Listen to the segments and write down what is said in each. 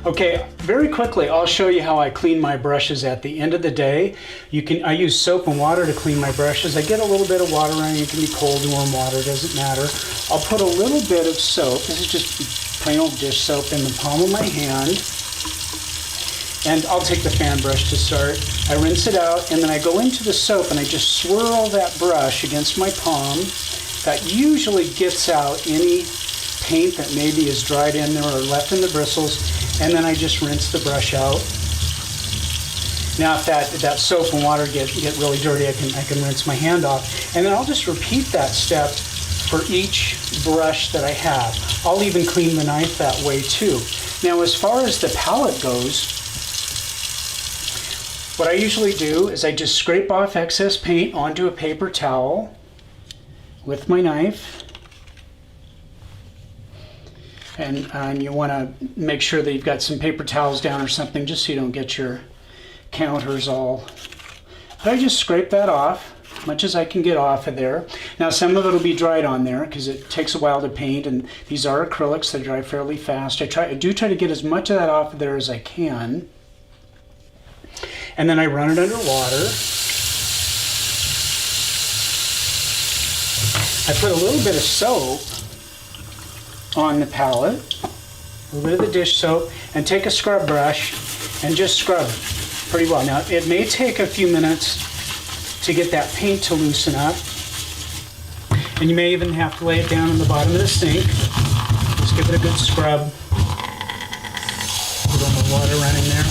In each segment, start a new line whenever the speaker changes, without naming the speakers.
Okay, very quickly, I'll show you how I clean my brushes at the end of the day. I use soap and water to clean my brushes. I get a little bit of water on it. It can be cold or warm water, doesn't matter. I'll put a little bit of soap. This is just plain old dish soap in the palm of my hand. And I'll take the fan brush to start. I rinse it out, and then I go into the soap and I just swirl that brush against my palm. That usually gets out any paint that maybe is dried in there or left in the bristles. And then I just rinse the brush out. Now if that soap and water get really dirty, I can rinse my hand off. And then I'll just repeat that step for each brush that I have. I'll even clean the knife that way too. Now as far as the palette goes, what I usually do is I just scrape off excess paint onto a paper towel with my knife. And you want to make sure that you've got some paper towels down or something, just so you don't get your counters all. But I just scrape that off, as much as I can get off of there. Now some of it will be dried on there because it takes a while to paint, and these are acrylics, they dry fairly fast. I do try to get as much of that off of there as I can. And then I run it under water. I put a little bit of soap on the palette, a little bit of the dish soap, and take a scrub brush and just scrub pretty well. Now it may take a few minutes to get that paint to loosen up, and you may even have to lay it down on the bottom of the sink. Just give it a good scrub. A little more water running there.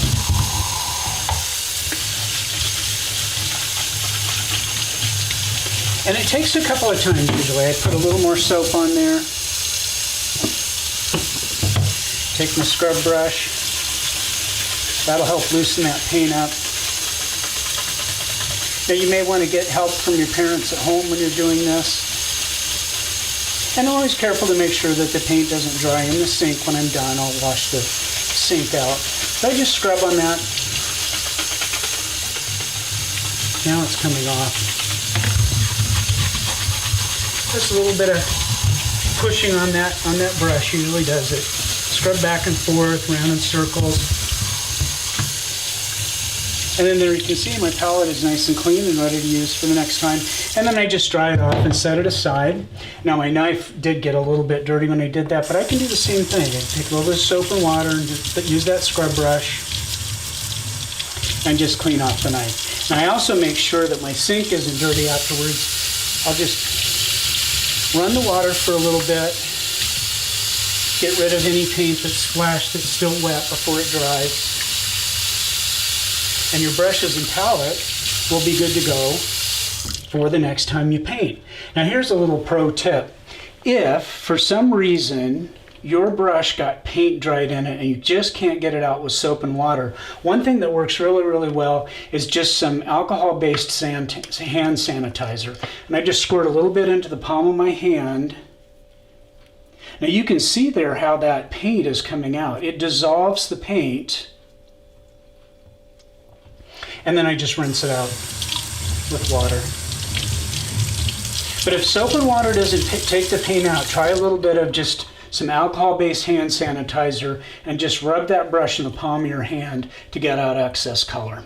And it takes a couple of times usually. I put a little more soap on there. Take my scrub brush. That'll help loosen that paint up. Now you may want to get help from your parents at home when you're doing this. And always careful to make sure that the paint doesn't dry in the sink. When I'm done, I'll wash the sink out. So I just scrub on that. Now it's coming off. Just a little bit of pushing on that brush usually does it. Scrub back and forth, round in circles. And then there you can see my palette is nice and clean and ready to use for the next time. And then I just dry it off and set it aside. Now my knife did get a little bit dirty when I did that, but I can do the same thing. I take a little bit of soap and water and just use that scrub brush and just clean off the knife. Now I also make sure that my sink isn't dirty afterwards. I'll just run the water for a little bit. Get rid of any paint that's splashed that's still wet before it dries. And your brushes and palette will be good to go for the next time you paint. Now here's a little pro tip. If for some reason your brush got paint dried in it and you just can't get it out with soap and water, one thing that works really, really well is just some alcohol-based hand sanitizer. And I just squirt a little bit into the palm of my hand. Now you can see there how that paint is coming out. It dissolves the paint, and then I just rinse it out with water. But if soap and water doesn't take the paint out, try a little bit of just some alcohol-based hand sanitizer and just rub that brush in the palm of your hand to get out excess color.